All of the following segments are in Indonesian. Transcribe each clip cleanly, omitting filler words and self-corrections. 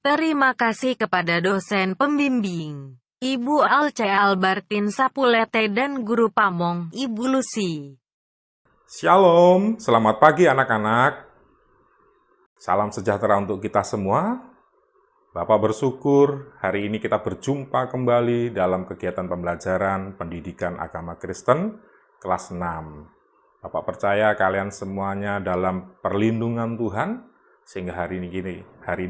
Terima kasih kepada dosen pembimbing, Ibu Alce Albertin Sapulete dan Guru Pamong, Ibu Lucy. Shalom, selamat pagi anak-anak. Salam sejahtera untuk kita semua. Bapak bersyukur hari ini kita berjumpa kembali dalam kegiatan pembelajaran pendidikan agama Kristen kelas 6. Bapak percaya kalian semuanya dalam perlindungan Tuhan, sehingga hari ini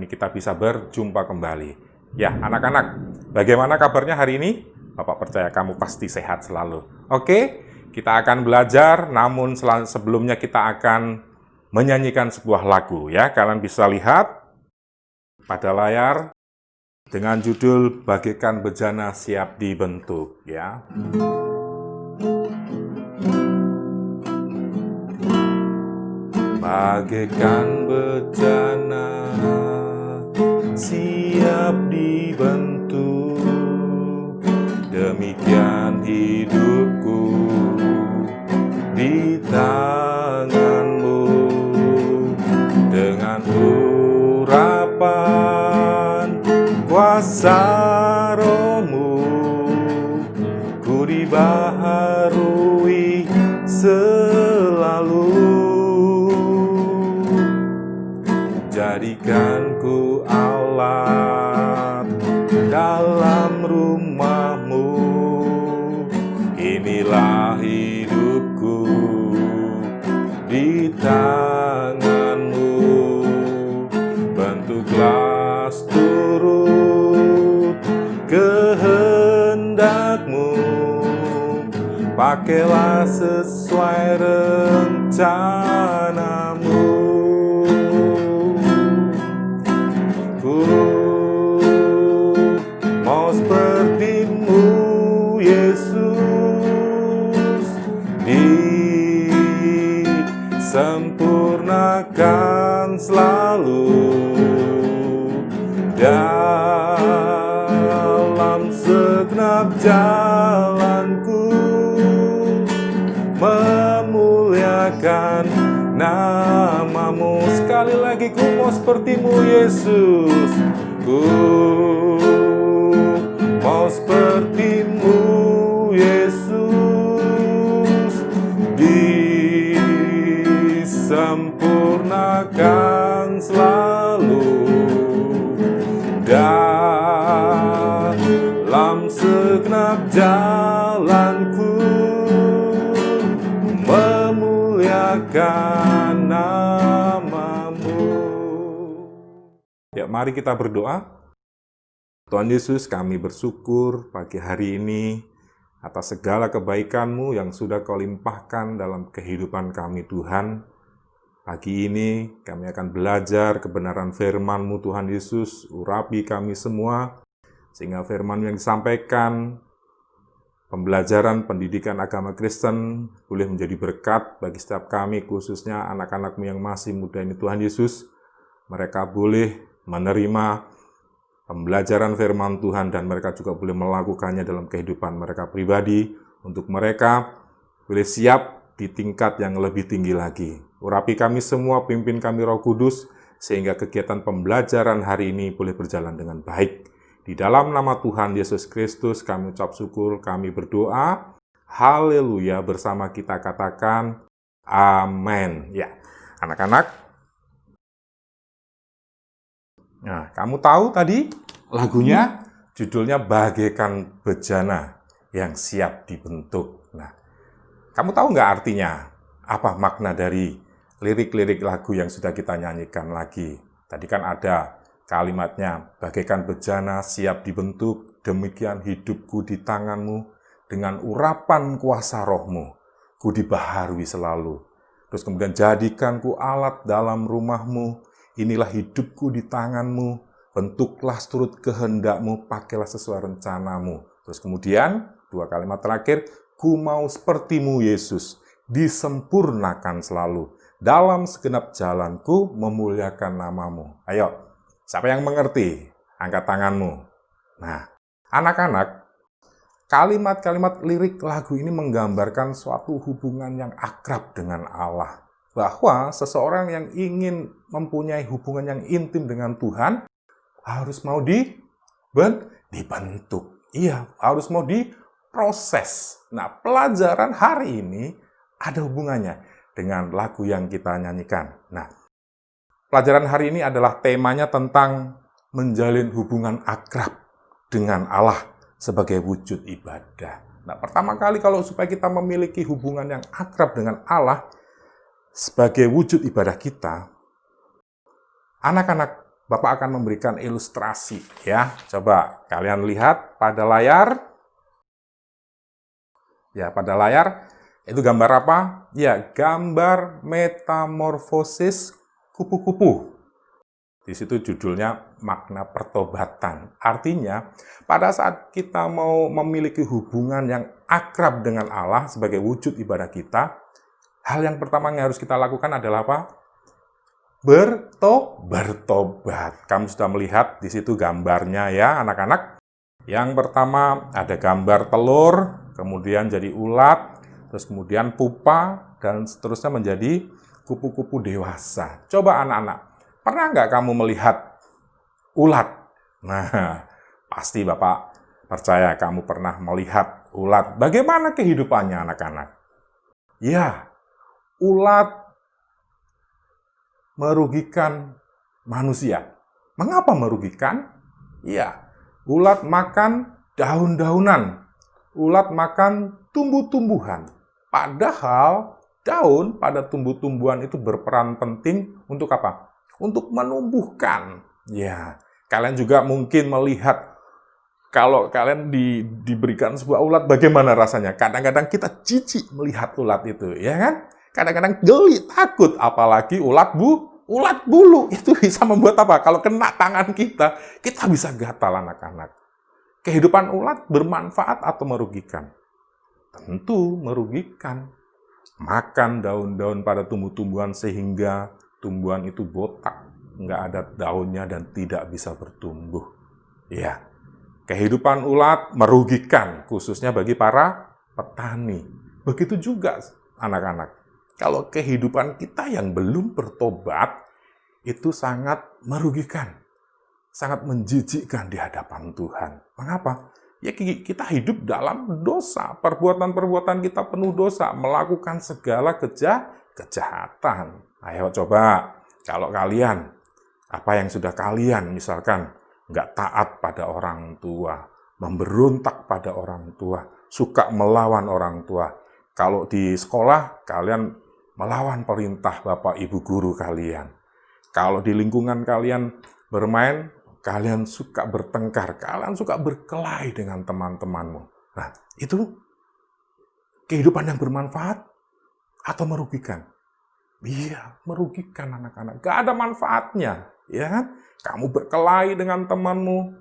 kita bisa berjumpa kembali. Ya, anak-anak, bagaimana kabarnya hari ini? Bapak percaya kamu pasti sehat selalu. Oke, kita akan belajar, namun sebelumnya kita akan menyanyikan sebuah lagu ya. Kalian bisa lihat pada layar dengan judul Bagaikan Bejana Siap Dibentuk ya. Bagaikan bejana siap dibentuk, demikian hidupku di tanganmu, dengan urapan kuasa Roh-Mu, ku dibaharui selalu. Jadikan ku alat dalam rumah-Mu, inilah hidupku di tangan-Mu. Bentuklah turut kehendak-Mu, pakailah sesuai rencana-Mu. Mau seperti-Mu, Yesus, disempurnakan selalu dalam segenap jalanku, memuliakan nama-Mu. Sekali lagi, ku mau seperti-Mu, Yesus. Ku mau seperti-Mu, Yesus, disempurnakan selalu dalam segenap jalanku, memuliakan nama-Mu. Ya, mari kita berdoa. Tuhan Yesus, kami bersyukur pagi hari ini atas segala kebaikan-Mu yang sudah Kau limpahkan dalam kehidupan kami, Tuhan. Pagi ini kami akan belajar kebenaran firman-Mu, Tuhan Yesus. Urapi kami semua, sehingga firman yang disampaikan, pembelajaran pendidikan agama Kristen boleh menjadi berkat bagi setiap kami, khususnya anak-anak-Mu yang masih muda ini, Tuhan Yesus. Mereka boleh menerima pembelajaran firman Tuhan dan mereka juga boleh melakukannya dalam kehidupan mereka pribadi, untuk mereka boleh siap di tingkat yang lebih tinggi lagi. Urapi kami semua, pimpin kami Roh Kudus, sehingga kegiatan pembelajaran hari ini boleh berjalan dengan baik. Di dalam nama Tuhan Yesus Kristus kami ucap syukur, kami berdoa. Haleluya, bersama kita katakan amin. Ya, anak-anak. Nah, kamu tahu tadi lagunya judulnya Bagaikan Bejana yang Siap Dibentuk. Nah, kamu tahu nggak artinya? Apa makna dari lirik-lirik lagu yang sudah kita nyanyikan lagi? Tadi kan ada kalimatnya, bagaikan bejana siap dibentuk, demikian hidupku di tangan-Mu, dengan urapan kuasa Roh-Mu, ku dibaharui selalu. Terus kemudian jadikan ku alat dalam rumah-Mu, inilah hidupku di tangan-Mu, bentuklah seturut kehendak-Mu, pakailah sesuai rencana-Mu. Terus kemudian, dua kalimat terakhir, ku mau seperti-Mu, Yesus, disempurnakan selalu. Dalam segenap jalanku, memuliakan nama-Mu. Ayo, siapa yang mengerti? Angkat tanganmu. Nah, anak-anak, kalimat-kalimat lirik lagu ini menggambarkan suatu hubungan yang akrab dengan Allah. Bahwa seseorang yang ingin mempunyai hubungan yang intim dengan Tuhan harus mau dibentuk. Iya, harus mau diproses. Nah, pelajaran hari ini ada hubungannya dengan lagu yang kita nyanyikan. Nah, pelajaran hari ini adalah temanya tentang menjalin hubungan akrab dengan Allah sebagai wujud ibadah. Nah, pertama kali kalau supaya kita memiliki hubungan yang akrab dengan Allah sebagai wujud ibadah kita, anak-anak, Bapak akan memberikan ilustrasi ya. Coba kalian lihat pada layar. Ya, pada layar itu gambar apa? Ya, gambar metamorfosis kupu-kupu. Di situ judulnya makna pertobatan. Artinya, pada saat kita mau memiliki hubungan yang akrab dengan Allah sebagai wujud ibadah kita, hal yang pertama yang harus kita lakukan adalah apa? Bertobat. Kamu sudah melihat di situ gambarnya ya, anak-anak. Yang pertama ada gambar telur, kemudian jadi ulat, terus kemudian pupa, dan seterusnya menjadi kupu-kupu dewasa. Coba anak-anak, pernah nggak kamu melihat ulat? Nah, pasti Bapak percaya kamu pernah melihat ulat. Bagaimana kehidupannya anak-anak? Ya, ulat merugikan manusia. Mengapa merugikan? Ya, ulat makan daun-daunan. Ulat makan tumbuh-tumbuhan. Padahal daun pada tumbuh-tumbuhan itu berperan penting untuk apa? Untuk menumbuhkan. Ya, kalian juga mungkin melihat kalau kalian diberikan sebuah ulat, bagaimana rasanya? Kadang-kadang kita jijik melihat ulat itu, ya kan? Kadang-kadang geli, takut, apalagi ulat bulu. Itu bisa membuat apa? Kalau kena tangan kita bisa gatal anak-anak. Kehidupan ulat bermanfaat atau merugikan? Tentu merugikan. Makan daun-daun pada tumbuh-tumbuhan sehingga tumbuhan itu botak, nggak ada daunnya dan tidak bisa bertumbuh. Ya, kehidupan ulat merugikan, khususnya bagi para petani. Begitu juga anak-anak. Kalau kehidupan kita yang belum bertobat, itu sangat merugikan. Sangat menjijikkan di hadapan Tuhan. Mengapa? Ya kita hidup dalam dosa. Perbuatan-perbuatan kita penuh dosa. Melakukan segala kejahatan. Ayo coba, kalau kalian, apa yang sudah kalian misalkan, nggak taat pada orang tua, memberontak pada orang tua, suka melawan orang tua. Kalau di sekolah, kalian melawan perintah Bapak Ibu guru kalian. Kalau di lingkungan kalian bermain, kalian suka bertengkar, kalian suka berkelahi dengan teman-temanmu. Nah, itu kehidupan yang bermanfaat atau merugikan? Iya, merugikan anak-anak. Gak ada manfaatnya, ya kan? Kamu berkelahi dengan temanmu,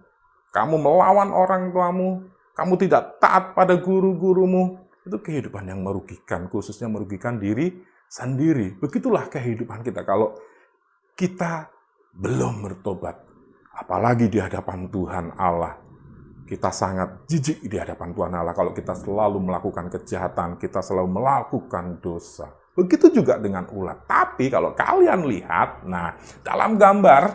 kamu melawan orang tuamu, kamu tidak taat pada guru-gurumu. Itu kehidupan yang merugikan, khususnya merugikan diri sendiri. Begitulah kehidupan kita kalau kita belum bertobat. Apalagi di hadapan Tuhan Allah. Kita sangat jijik di hadapan Tuhan Allah kalau kita selalu melakukan kejahatan, kita selalu melakukan dosa. Begitu juga dengan ulat. Tapi kalau kalian lihat, nah dalam gambar,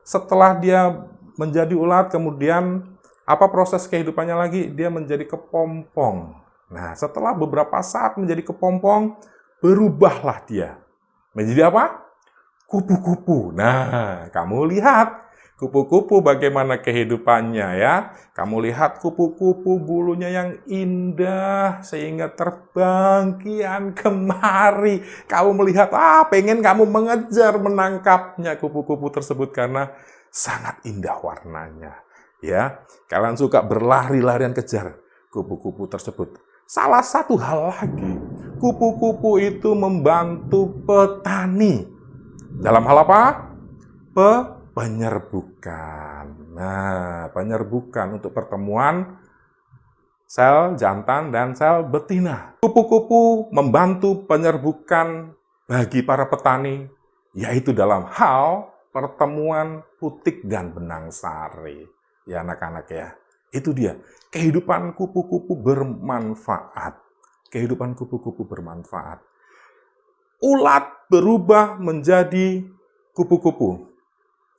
setelah dia menjadi ulat, kemudian apa proses kehidupannya lagi? Dia menjadi kepompong. Nah, setelah beberapa saat menjadi kepompong, berubahlah dia. Menjadi apa? Kupu-kupu. Nah, kamu lihat kupu-kupu bagaimana kehidupannya ya. Kamu lihat kupu-kupu bulunya yang indah sehingga terbang kian kemari. Kamu melihat, pengen kamu mengejar menangkapnya kupu-kupu tersebut karena sangat indah warnanya. Ya, kalian suka berlari-larian kejar kupu-kupu tersebut. Salah satu hal lagi, kupu-kupu itu membantu petani. Dalam hal apa? Penyerbukan. Nah, penyerbukan untuk pertemuan sel jantan dan sel betina. Kupu-kupu membantu penyerbukan bagi para petani, yaitu dalam hal pertemuan putik dan benang sari. Ya anak-anak ya, itu dia. Kehidupan kupu-kupu bermanfaat. Kehidupan kupu-kupu bermanfaat. Ulat berubah menjadi kupu-kupu.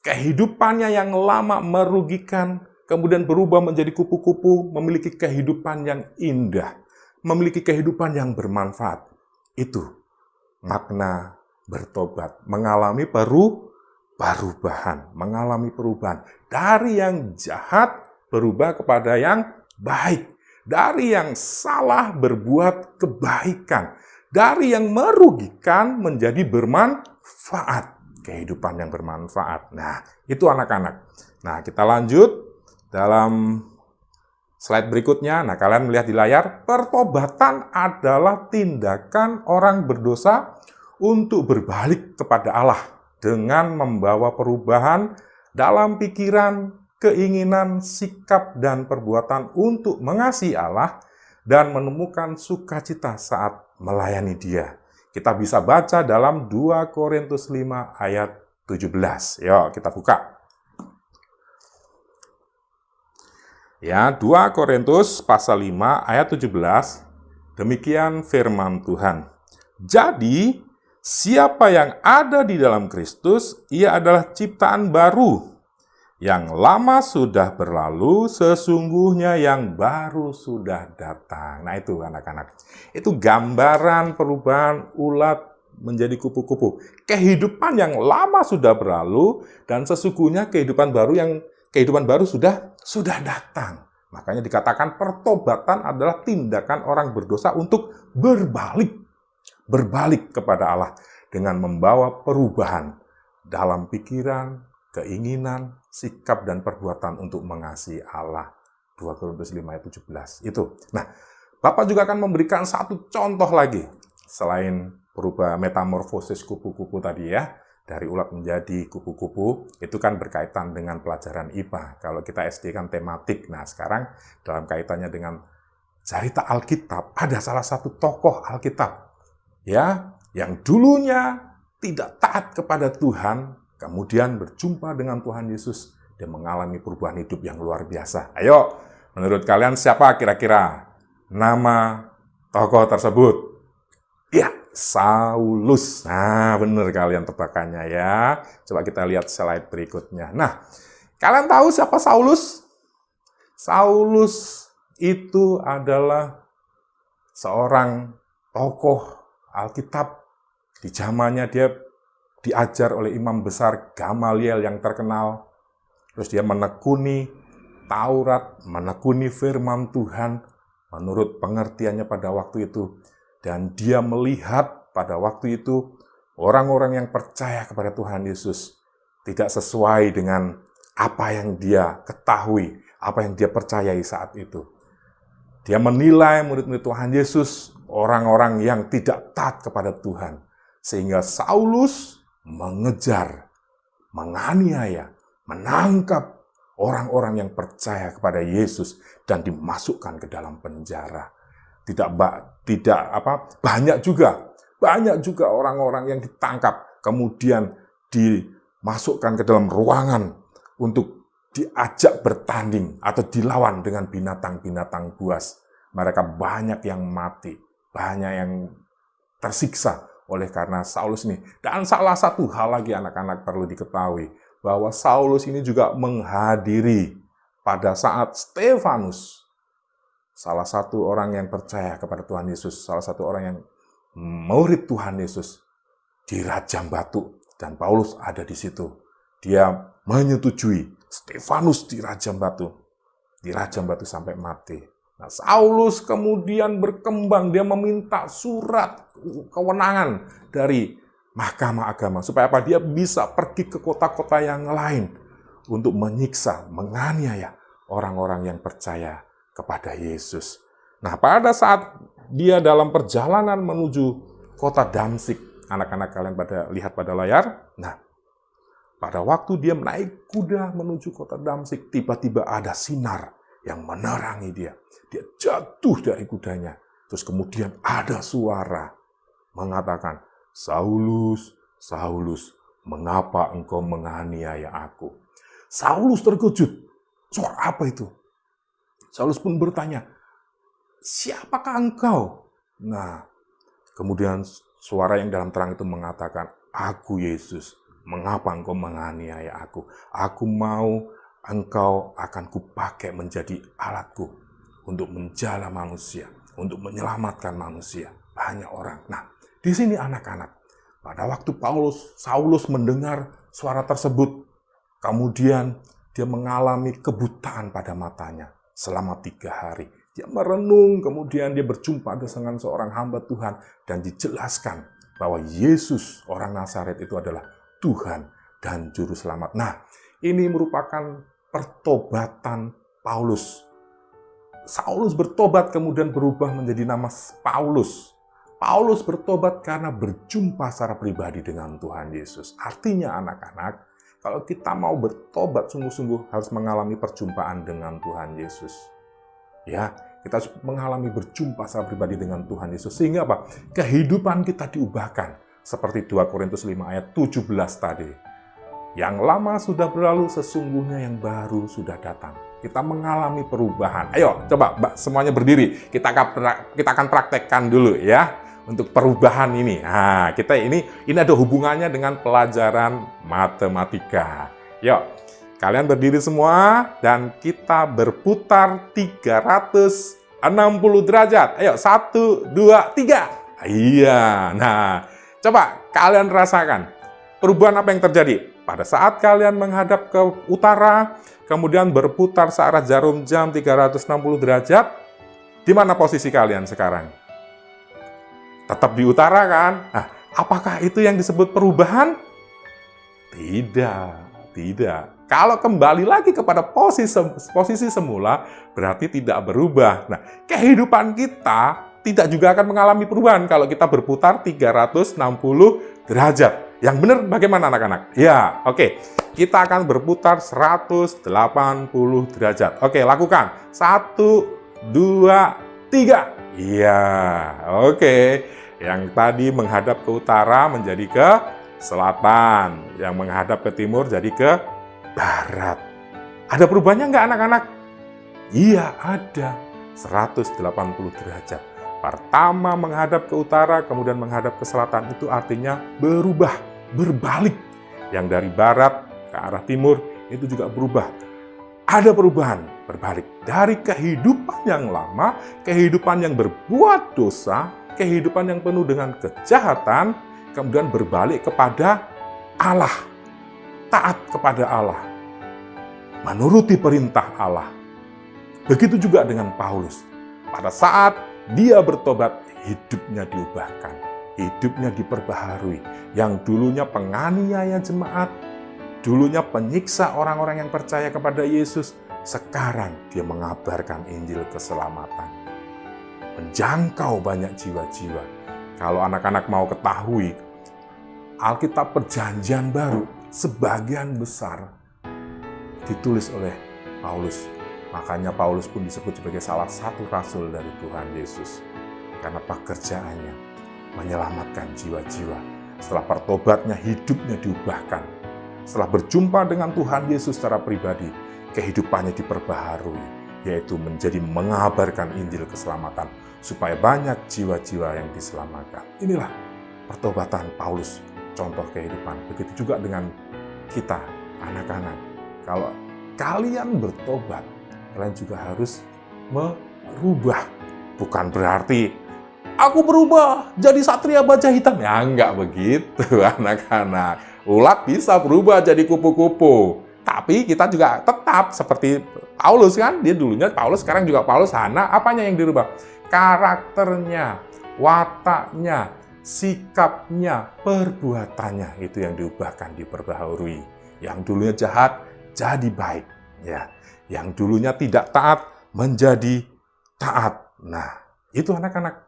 kehidupannya yang lama merugikan, kemudian berubah menjadi kupu-kupu, memiliki kehidupan yang indah, memiliki kehidupan yang bermanfaat. Itu makna bertobat, mengalami perubahan, mengalami perubahan. Dari yang jahat berubah kepada yang baik. Dari yang salah berbuat kebaikan. Dari yang merugikan menjadi bermanfaat. Kehidupan yang bermanfaat. Nah, itu anak-anak. Nah, kita lanjut dalam slide berikutnya. Nah, kalian melihat di layar, pertobatan adalah tindakan orang berdosa untuk berbalik kepada Allah dengan membawa perubahan dalam pikiran, keinginan, sikap, dan perbuatan untuk mengasihi Allah dan menemukan sukacita saat melayani Dia. Kita bisa baca dalam 2 Korintus 5 ayat 17. Yuk, kita buka. Ya, 2 Korintus pasal 5 ayat 17. Demikian firman Tuhan. Jadi, siapa yang ada di dalam Kristus, ia adalah ciptaan baru. Yang lama sudah berlalu, sesungguhnya yang baru sudah datang. Nah itu anak-anak. Itu gambaran perubahan ulat menjadi kupu-kupu. Kehidupan yang lama sudah berlalu, dan sesungguhnya kehidupan baru sudah datang. Makanya dikatakan pertobatan adalah tindakan orang berdosa untuk berbalik kepada Allah dengan membawa perubahan dalam pikiran, keinginan, sikap, dan perbuatan untuk mengasihi Allah. 2 Korintus 5 ayat 17. Itu. Nah, Bapak juga akan memberikan satu contoh lagi. Selain berubah metamorfosis kupu-kupu tadi ya, dari ulat menjadi kupu-kupu, itu kan berkaitan dengan pelajaran IPA. Kalau kita SD kan tematik. Nah, sekarang dalam kaitannya dengan cerita Alkitab, ada salah satu tokoh Alkitab ya, yang dulunya tidak taat kepada Tuhan, kemudian berjumpa dengan Tuhan Yesus dan mengalami perubahan hidup yang luar biasa. Ayo, menurut kalian siapa kira-kira nama tokoh tersebut? Ya, Saulus. Nah, benar kalian tebakannya ya. Coba kita lihat slide berikutnya. Nah, kalian tahu siapa Saulus? Saulus itu adalah seorang tokoh Alkitab. Di zamannya dia diajar oleh imam besar Gamaliel yang terkenal. Terus dia menekuni Taurat, menekuni firman Tuhan menurut pengertiannya pada waktu itu. Dan dia melihat pada waktu itu orang-orang yang percaya kepada Tuhan Yesus tidak sesuai dengan apa yang dia ketahui, apa yang dia percayai saat itu. Dia menilai murid-murid Tuhan Yesus orang-orang yang tidak taat kepada Tuhan. Sehingga Saulus mengejar, menganiaya, menangkap orang-orang yang percaya kepada Yesus dan dimasukkan ke dalam penjara. Banyak juga orang-orang yang ditangkap, kemudian dimasukkan ke dalam ruangan untuk diajak bertanding atau dilawan dengan binatang-binatang buas. Mereka banyak yang mati, banyak yang tersiksa oleh karena Saulus ini. Dan salah satu hal lagi anak-anak perlu diketahui, bahwa Saulus ini juga menghadiri pada saat Stefanus, salah satu orang yang percaya kepada Tuhan Yesus, salah satu orang yang murid Tuhan Yesus, dirajam batu. Dan Paulus ada di situ. Dia menyetujui Stefanus dirajam batu sampai mati. Nah, Saulus kemudian berkembang, dia meminta surat kewenangan dari mahkamah agama supaya apa? Dia bisa pergi ke kota-kota yang lain untuk menyiksa, menganiaya orang-orang yang percaya kepada Yesus. Nah, pada saat dia dalam perjalanan menuju kota Damsik, anak-anak kalian lihat pada layar. Nah, pada waktu dia naik kuda menuju kota Damsik, tiba-tiba ada sinar yang menerangi dia. Dia jatuh dari kudanya. Terus kemudian ada suara mengatakan, Saulus, Saulus, mengapa engkau menganiaya aku? Saulus terkejut. Suara apa itu? Saulus pun bertanya, siapakah engkau? Nah, kemudian suara yang dalam terang itu mengatakan, aku Yesus, Mengapa engkau menganiaya aku? Aku mau engkau akan kupakai menjadi alatku untuk menjala manusia, untuk menyelamatkan manusia, banyak orang. Nah, di sini anak-anak, pada waktu Saulus mendengar suara tersebut, kemudian dia mengalami kebutaan pada matanya selama 3 hari. Dia merenung, kemudian dia berjumpa dengan seorang hamba Tuhan dan dijelaskan bahwa Yesus orang Nazaret itu adalah Tuhan dan Juru Selamat. Nah, ini merupakan pertobatan Paulus. Saulus bertobat kemudian berubah menjadi nama Paulus. Paulus bertobat karena berjumpa secara pribadi dengan Tuhan Yesus. Artinya anak-anak, kalau kita mau bertobat sungguh-sungguh harus mengalami perjumpaan dengan Tuhan Yesus. Ya, kita mengalami berjumpa secara pribadi dengan Tuhan Yesus. Sehingga apa? Kehidupan kita diubahkan. Seperti 2 Korintus 5 ayat 17 tadi. Yang lama sudah berlalu, sesungguhnya yang baru sudah datang. Kita mengalami perubahan. Ayo, coba semuanya berdiri. Kita akan praktekkan dulu ya. Untuk perubahan ini. Nah, ini ada hubungannya dengan pelajaran matematika. Yuk, kalian berdiri semua dan kita berputar 360 derajat. Ayo, 1, 2, 3. Iya, nah, coba kalian rasakan perubahan apa yang terjadi. Pada saat kalian menghadap ke utara, kemudian berputar searah jarum jam 360 derajat, di mana posisi kalian sekarang? Tetap di utara kan? Nah, apakah itu yang disebut perubahan? Tidak. Kalau kembali lagi kepada posisi semula, berarti tidak berubah. Nah, kehidupan kita tidak juga akan mengalami perubahan kalau kita berputar 360 derajat. Yang benar bagaimana anak-anak? Ya, oke. Kita akan berputar 180 derajat. Oke, lakukan. 1, 2, 3. Iya, oke. Yang tadi menghadap ke utara menjadi ke selatan. Yang menghadap ke timur jadi ke barat. Ada perubahannya nggak anak-anak? Iya, ada. 180 derajat. Pertama menghadap ke utara, kemudian menghadap ke selatan. Itu artinya berubah, berbalik. Yang dari barat ke arah timur, itu juga berubah. Ada perubahan, berbalik. Dari kehidupan yang lama, kehidupan yang berbuat dosa, kehidupan yang penuh dengan kejahatan, kemudian berbalik kepada Allah. Taat kepada Allah. Menuruti perintah Allah. Begitu juga dengan Paulus. Pada saat dia bertobat, hidupnya diubahkan. Hidupnya diperbaharui. Yang dulunya penganiaya jemaat, dulunya penyiksa orang-orang yang percaya kepada Yesus, sekarang dia mengabarkan Injil keselamatan. Menjangkau banyak jiwa-jiwa. Kalau anak-anak mau ketahui, Alkitab Perjanjian Baru sebagian besar ditulis oleh Paulus. Makanya Paulus pun disebut sebagai salah satu rasul dari Tuhan Yesus. Karena pekerjaannya menyelamatkan jiwa-jiwa. Setelah pertobatnya, hidupnya diubahkan. Setelah berjumpa dengan Tuhan Yesus secara pribadi, kehidupannya diperbaharui, yaitu menjadi mengabarkan Injil keselamatan, supaya banyak jiwa-jiwa yang diselamatkan. Inilah pertobatan Paulus, contoh kehidupan. Begitu juga dengan kita, anak-anak. Kalau kalian bertobat, kalian juga harus merubah. Bukan berarti aku berubah jadi satria baja hitam. Ya enggak begitu anak-anak. Ulat bisa berubah jadi kupu-kupu. Tapi kita juga tetap seperti Paulus kan. Dia dulunya Paulus, sekarang juga Paulus. Hana, apanya yang dirubah? Karakternya, wataknya, sikapnya, perbuatannya. Itu yang diubahkan, diperbaharui. Yang dulunya jahat, jadi baik. Ya. Yang dulunya tidak taat, menjadi taat. Nah, itu anak-anak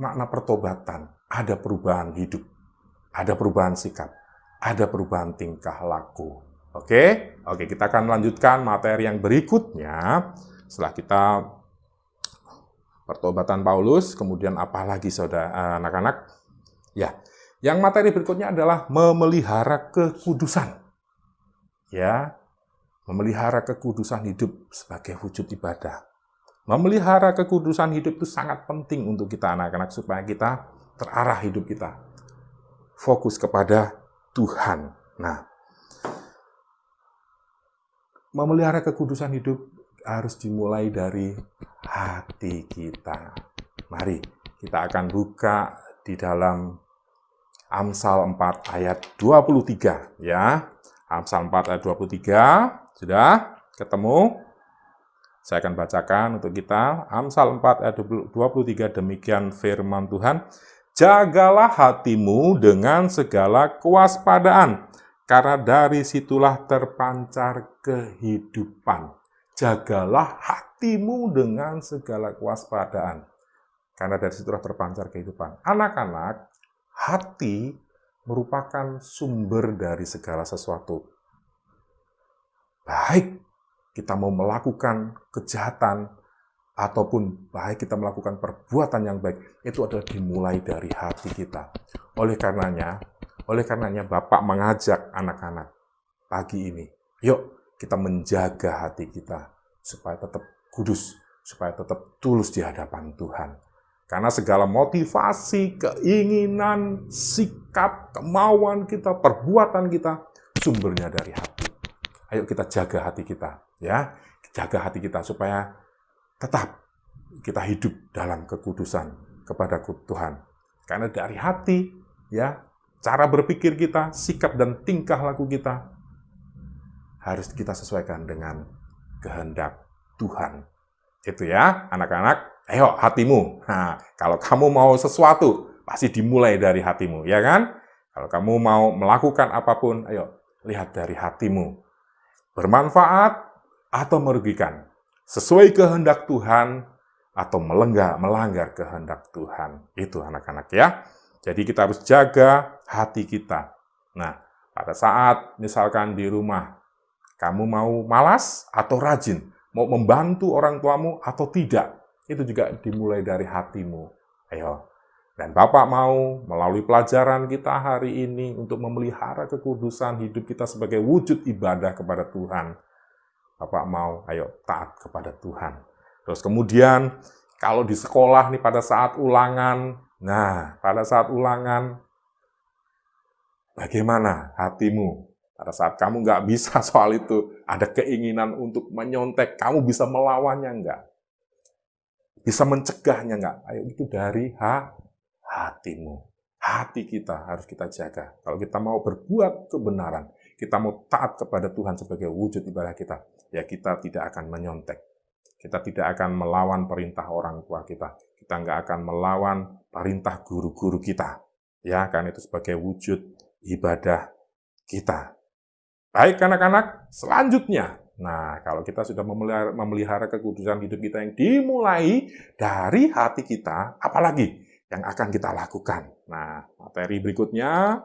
makna pertobatan. Ada perubahan hidup, ada perubahan sikap, ada perubahan tingkah laku. Oke, kita akan lanjutkan materi yang berikutnya. Setelah kita pertobatan Paulus, kemudian apa lagi saudara anak-anak? Ya, yang materi berikutnya adalah memelihara kekudusan. Ya, memelihara kekudusan hidup sebagai wujud ibadah. Memelihara kekudusan hidup itu sangat penting untuk kita anak-anak supaya kita terarah hidup kita. Fokus kepada Tuhan. Nah, memelihara kekudusan hidup harus dimulai dari hati kita. Mari kita akan buka di dalam Amsal 4 ayat 23 ya. Amsal 4 ayat 23, sudah ketemu? Saya akan bacakan untuk kita. Amsal 4 ayat 23, demikian firman Tuhan. Jagalah hatimu dengan segala kewaspadaan, karena dari situlah terpancar kehidupan. Jagalah hatimu dengan segala kewaspadaan, karena dari situlah terpancar kehidupan. Anak-anak, hati merupakan sumber dari segala sesuatu. Baik kita mau melakukan kejahatan, ataupun baik kita melakukan perbuatan yang baik, itu adalah dimulai dari hati kita. Oleh karenanya Bapak mengajak anak-anak pagi ini, yuk kita menjaga hati kita, supaya tetap kudus, supaya tetap tulus di hadapan Tuhan. Karena segala motivasi, keinginan, sikap, kemauan kita, perbuatan kita, sumbernya dari hati. Ayo kita jaga hati kita, ya. Jaga hati kita supaya tetap kita hidup dalam kekudusan kepada Tuhan. Karena dari hati, ya, cara berpikir kita, sikap dan tingkah laku kita harus kita sesuaikan dengan kehendak Tuhan. Itu ya, anak-anak. Ayo hatimu. Nah, kalau kamu mau sesuatu, pasti dimulai dari hatimu, ya kan? Kalau kamu mau melakukan apapun, ayo lihat dari hatimu. Bermanfaat atau merugikan, sesuai kehendak Tuhan atau melanggar kehendak Tuhan. Itu anak-anak ya. Jadi kita harus jaga hati kita. Nah, pada saat misalkan di rumah, kamu mau malas atau rajin, mau membantu orang tuamu atau tidak, itu juga dimulai dari hatimu. Ayo. Dan Bapak mau melalui pelajaran kita hari ini untuk memelihara kekudusan hidup kita sebagai wujud ibadah kepada Tuhan. Bapak mau, ayo taat kepada Tuhan. Terus kemudian, kalau di sekolah nih pada saat ulangan, bagaimana hatimu? Pada saat kamu nggak bisa soal itu, ada keinginan untuk menyontek, kamu bisa melawannya nggak? Bisa mencegahnya nggak? Ayo, itu dari hatimu. Hati kita harus kita jaga. Kalau kita mau berbuat kebenaran, kita mau taat kepada Tuhan sebagai wujud ibadah kita, ya kita tidak akan menyontek. Kita tidak akan melawan perintah orang tua kita. Kita nggak akan melawan perintah guru-guru kita. Ya, karena itu sebagai wujud ibadah kita. Baik anak-anak, selanjutnya. Nah, kalau kita sudah memelihara kekudusan hidup kita yang dimulai dari hati kita, apalagi yang akan kita lakukan. Nah, materi berikutnya.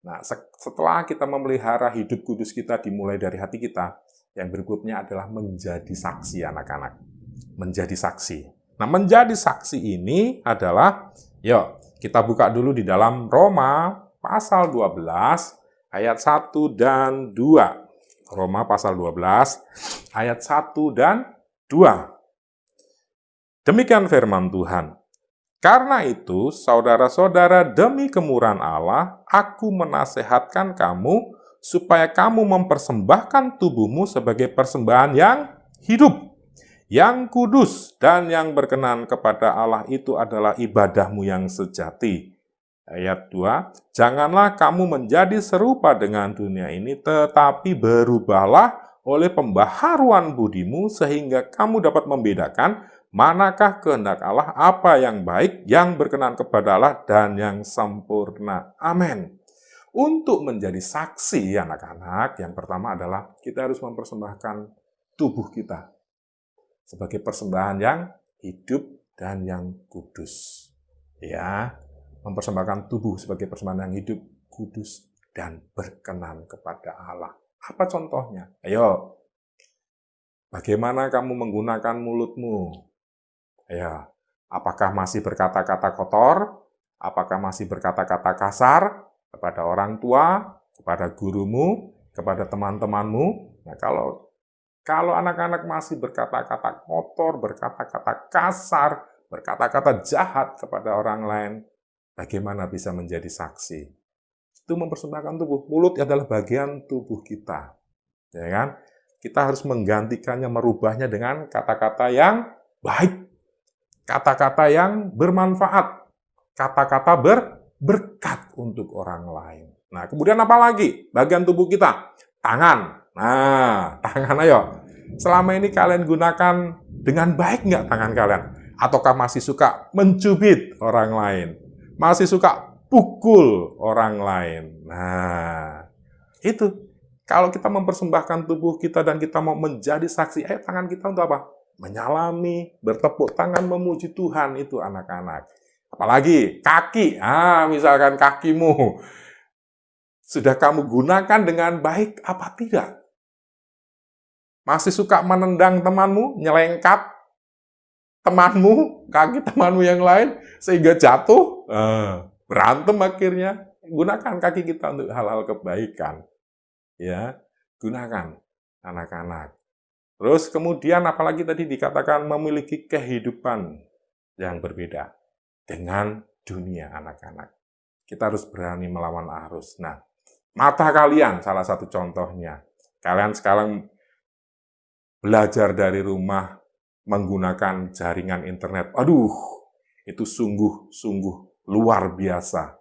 Nah, setelah kita memelihara hidup kudus kita dimulai dari hati kita, yang berikutnya adalah menjadi saksi anak-anak. Menjadi saksi. Nah, menjadi saksi ini adalah, yuk kita buka dulu di dalam Roma pasal 12 ayat 1 dan 2. Roma pasal 12 ayat 1 dan 2. Demikian firman Tuhan. Karena itu, saudara-saudara, demi kemurahan Allah, aku menasehatkan kamu supaya kamu mempersembahkan tubuhmu sebagai persembahan yang hidup, yang kudus, dan yang berkenan kepada Allah. Itu adalah ibadahmu yang sejati. Ayat 2, janganlah kamu menjadi serupa dengan dunia ini, tetapi berubahlah oleh pembaharuan budimu, sehingga kamu dapat membedakan manakah kehendak Allah, apa yang baik, yang berkenan kepada Allah, dan yang sempurna. Amin. Untuk menjadi saksi, anak-anak, yang pertama adalah kita harus mempersembahkan tubuh kita sebagai persembahan yang hidup dan yang kudus. Ya, mempersembahkan tubuh sebagai persembahan yang hidup, kudus, dan berkenan kepada Allah. Apa contohnya? Ayo, bagaimana kamu menggunakan mulutmu? Ya, apakah masih berkata-kata kotor? Apakah masih berkata-kata kasar kepada orang tua, kepada gurumu, kepada teman-temanmu? Nah, kalau anak-anak masih berkata-kata kotor, berkata-kata kasar, berkata-kata jahat kepada orang lain, bagaimana bisa menjadi saksi? itu mempersembahkan tubuh. Mulut adalah bagian tubuh kita. Ya kan? Kita harus menggantikannya, merubahnya dengan kata-kata yang baik. Kata-kata yang bermanfaat. Kata-kata berberkat untuk orang lain. Nah, kemudian apa lagi? Bagian tubuh kita. Tangan. Nah, tangan ayo. Selama ini kalian gunakan dengan baik nggak tangan kalian? Ataukah masih suka mencubit orang lain? Masih suka pukul orang lain? Nah, itu. Kalau kita mempersembahkan tubuh kita dan kita mau menjadi saksi, tangan kita untuk apa? Menyalami, bertepuk tangan, memuji Tuhan, itu anak-anak. Apalagi kaki, misalkan kakimu sudah kamu gunakan dengan baik apa tidak? Masih suka menendang temanmu, nyelengkat temanmu, kaki temanmu yang lain, sehingga jatuh, berantem akhirnya. Gunakan kaki kita untuk hal-hal kebaikan. Ya, gunakan anak-anak. Terus kemudian apalagi tadi dikatakan memiliki kehidupan yang berbeda dengan dunia anak-anak. Kita harus berani melawan arus. Nah, mata kalian salah satu contohnya. Kalian sekarang belajar dari rumah menggunakan jaringan internet. Aduh, itu sungguh-sungguh luar biasa.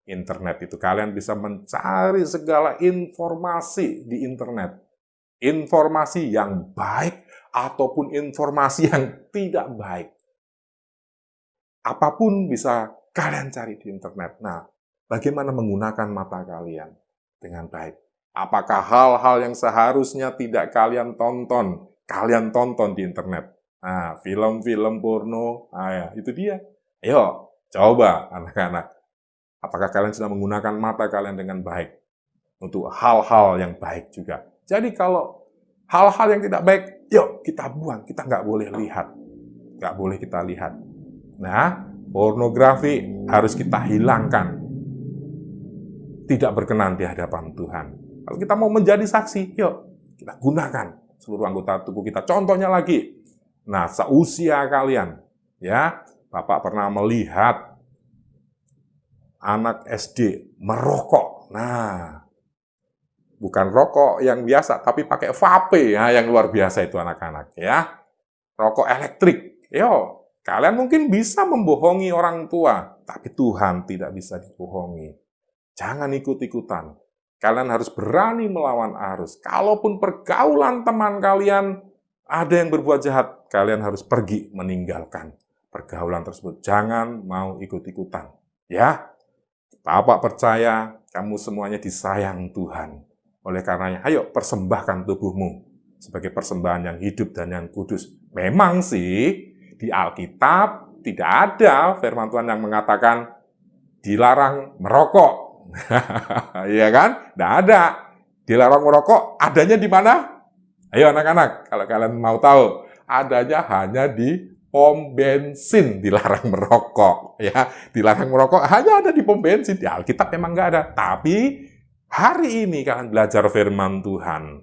Internet itu kalian bisa mencari segala informasi di internet. Informasi yang baik ataupun informasi yang tidak baik. Apapun bisa kalian cari di internet. Nah, bagaimana menggunakan mata kalian dengan baik? Apakah hal-hal yang seharusnya tidak kalian tonton di internet? Nah, film-film porno, itu dia. Ayo, coba anak-anak. Apakah kalian sudah menggunakan mata kalian dengan baik untuk hal-hal yang baik juga? Jadi kalau hal-hal yang tidak baik, yuk kita buang, kita nggak boleh lihat. Nggak boleh kita lihat. Nah, pornografi harus kita hilangkan. Tidak berkenan di hadapan Tuhan. Kalau kita mau menjadi saksi, yuk kita gunakan seluruh anggota tubuh kita. Contohnya lagi, nah seusia kalian, ya, Bapak pernah melihat anak SD merokok. Nah, bukan rokok yang biasa, tapi pakai vape. Nah, yang luar biasa itu anak-anak, ya. Rokok elektrik. Yo, kalian mungkin bisa membohongi orang tua, tapi Tuhan tidak bisa dibohongi. Jangan ikut-ikutan. Kalian harus berani melawan arus. Kalaupun pergaulan teman kalian ada yang berbuat jahat, kalian harus pergi meninggalkan pergaulan tersebut. Jangan mau ikut-ikutan. Ya, Bapak percaya kamu semuanya disayang Tuhan. Oleh karenanya, ayo persembahkan tubuhmu sebagai persembahan yang hidup dan yang kudus. Memang sih, di Alkitab tidak ada firman Tuhan yang mengatakan dilarang merokok. Iya kan? Tidak ada. Dilarang merokok, adanya di mana? Ayo anak-anak, kalau kalian mau tahu, adanya hanya di pom bensin dilarang merokok, ya. Dilarang merokok hanya ada di pom bensin. Di Alkitab memang nggak ada. Tapi hari ini kalian belajar firman Tuhan,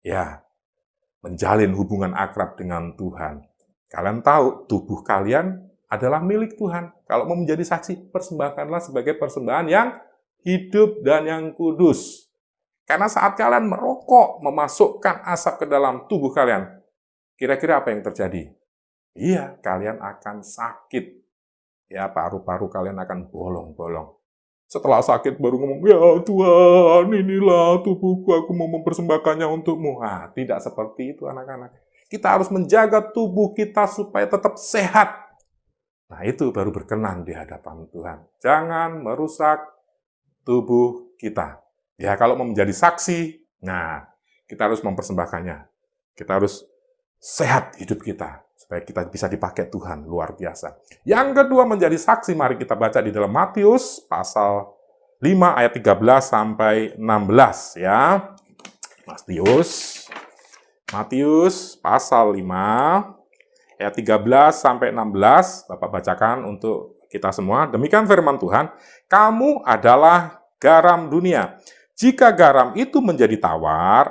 ya, menjalin hubungan akrab dengan Tuhan. Kalian tahu tubuh kalian adalah milik Tuhan. Kalau mau menjadi saksi, persembahkanlah sebagai persembahan yang hidup dan yang kudus. Karena saat kalian merokok, memasukkan asap ke dalam tubuh kalian, kira-kira apa yang terjadi? Iya, kalian akan sakit. Ya, paru-paru kalian akan bolong-bolong. Setelah sakit baru ngomong, ya Tuhan, inilah tubuhku, aku mau mempersembahkannya untukmu. Nah, tidak seperti itu anak-anak. Kita harus menjaga tubuh kita supaya tetap sehat. Nah, itu baru berkenan di hadapan Tuhan. Jangan merusak tubuh kita. Ya, kalau mau menjadi saksi, nah, kita harus mempersembahkannya. Kita harus sehat hidup kita, supaya kita bisa dipakai Tuhan, luar biasa. Yang kedua menjadi saksi, mari kita baca di dalam Matius pasal 5 ayat 13 sampai 16 ya. Matius pasal 5 ayat 13 sampai 16, Bapak bacakan untuk kita semua. Demikian firman Tuhan, kamu adalah garam dunia. Jika garam itu menjadi tawar,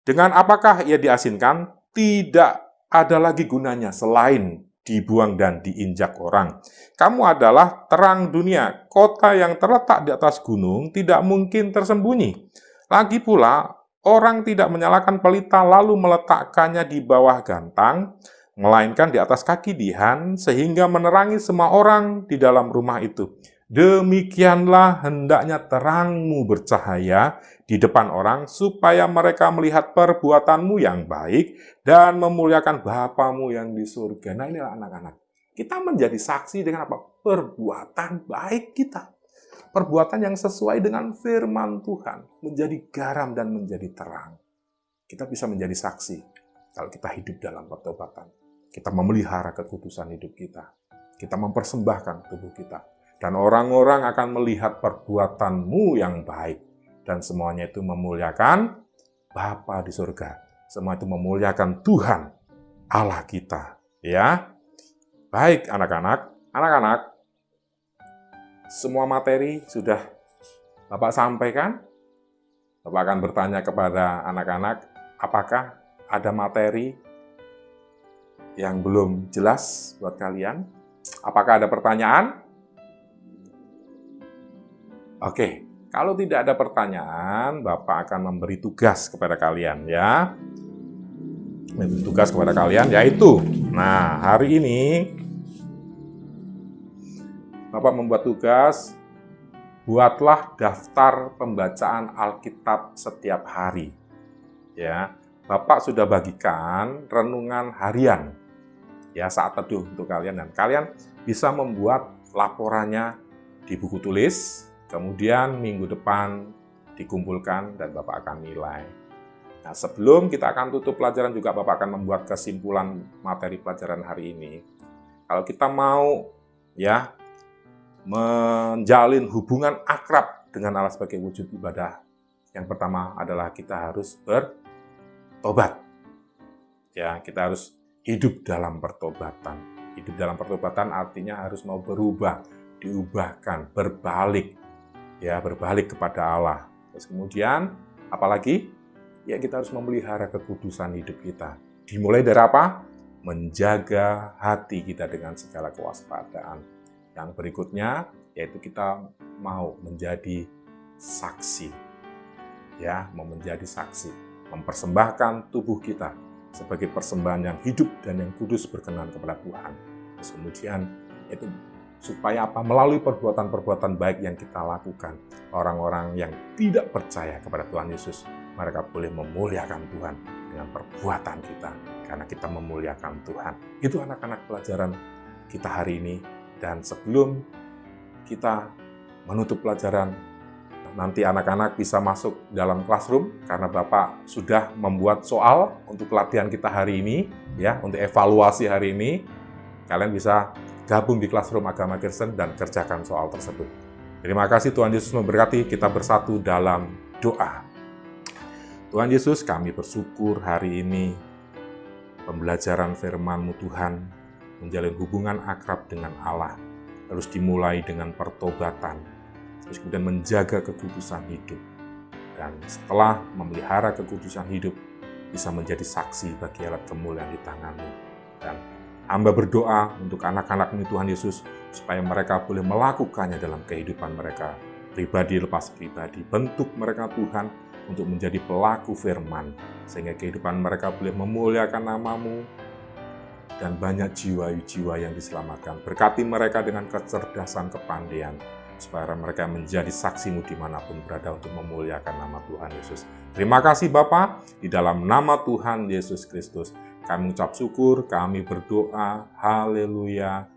dengan apakah ia diasinkan? Tidak ada lagi gunanya selain dibuang dan diinjak orang. Kamu adalah terang dunia. Kota yang terletak di atas gunung tidak mungkin tersembunyi. Lagi pula, orang tidak menyalakan pelita lalu meletakkannya di bawah gantang, melainkan di atas kaki dian, sehingga menerangi semua orang di dalam rumah itu. Demikianlah hendaknya terangmu bercahaya di depan orang, supaya mereka melihat perbuatanmu yang baik dan memuliakan Bapamu yang di surga. Nah, inilah anak-anak. Kita menjadi saksi dengan apa? Perbuatan baik kita. Perbuatan yang sesuai dengan firman Tuhan. Menjadi garam dan menjadi terang. Kita bisa menjadi saksi kalau kita hidup dalam pertobatan. Kita memelihara kekudusan hidup kita. Kita mempersembahkan tubuh kita. Dan orang-orang akan melihat perbuatanmu yang baik. Dan semuanya itu memuliakan Bapa di surga. Semua itu memuliakan Tuhan, Allah kita. Ya, baik anak-anak. Anak-anak, semua materi sudah Bapak sampaikan. Bapak akan bertanya kepada anak-anak, apakah ada materi yang belum jelas buat kalian? Apakah ada pertanyaan? Oke, kalau tidak ada pertanyaan, Bapak akan memberi tugas kepada kalian ya. Memberi tugas kepada kalian yaitu, nah hari ini Bapak membuat tugas, buatlah daftar pembacaan Alkitab setiap hari. Ya, Bapak sudah bagikan renungan harian ya saat teduh untuk kalian, dan kalian bisa membuat laporannya di buku tulis. Kemudian minggu depan dikumpulkan dan Bapak akan nilai. Nah, sebelum kita akan tutup pelajaran juga Bapak akan membuat kesimpulan materi pelajaran hari ini. Kalau kita mau ya menjalin hubungan akrab dengan Allah sebagai wujud ibadah, yang pertama adalah kita harus bertobat. Ya, kita harus hidup dalam pertobatan. Hidup dalam pertobatan artinya harus mau berubah, diubahkan, berbalik. Ya, berbalik kepada Allah. Terus kemudian, apalagi? Ya, kita harus memelihara kekudusan hidup kita. Dimulai dari apa? Menjaga hati kita dengan segala kewaspadaan. Yang berikutnya, yaitu kita mau menjadi saksi. Ya, mau menjadi saksi. Mempersembahkan tubuh kita sebagai persembahan yang hidup dan yang kudus berkenan kepada Tuhan. Terus kemudian, itu supaya apa? Melalui perbuatan-perbuatan baik yang kita lakukan, orang-orang yang tidak percaya kepada Tuhan Yesus, mereka boleh memuliakan Tuhan dengan perbuatan kita, karena kita memuliakan Tuhan. Itu anak-anak pelajaran kita hari ini. Dan sebelum kita menutup pelajaran, nanti anak-anak bisa masuk dalam classroom, karena Bapak sudah membuat soal untuk latihan kita hari ini, ya, untuk evaluasi hari ini. Kalian bisa gabung di Classroom Agama Kristen dan kerjakan soal tersebut. Terima kasih, Tuhan Yesus memberkati. Kita bersatu dalam doa. Tuhan Yesus, kami bersyukur hari ini pembelajaran firman-Mu Tuhan, menjalin hubungan akrab dengan Allah harus dimulai dengan pertobatan, terus kemudian menjaga kekudusan hidup, dan setelah memelihara kekudusan hidup bisa menjadi saksi bagi alat kemuliaan di tangan-Mu. Dan hamba berdoa untuk anak-anak-Mu Tuhan Yesus, supaya mereka boleh melakukannya dalam kehidupan mereka, pribadi lepas pribadi. Bentuk mereka Tuhan untuk menjadi pelaku firman, sehingga kehidupan mereka boleh memuliakan nama-Mu, dan banyak jiwa-jiwa yang diselamatkan. Berkati mereka dengan kecerdasan, kepandaian, supaya mereka menjadi saksi-Mu dimanapun berada untuk memuliakan nama Tuhan Yesus. Terima kasih Bapa, di dalam nama Tuhan Yesus Kristus, kami ucap syukur, kami berdoa, haleluya,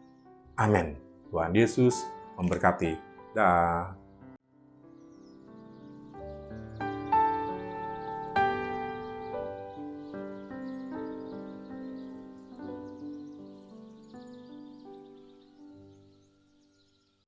amin. Tuhan Yesus memberkati. Dah.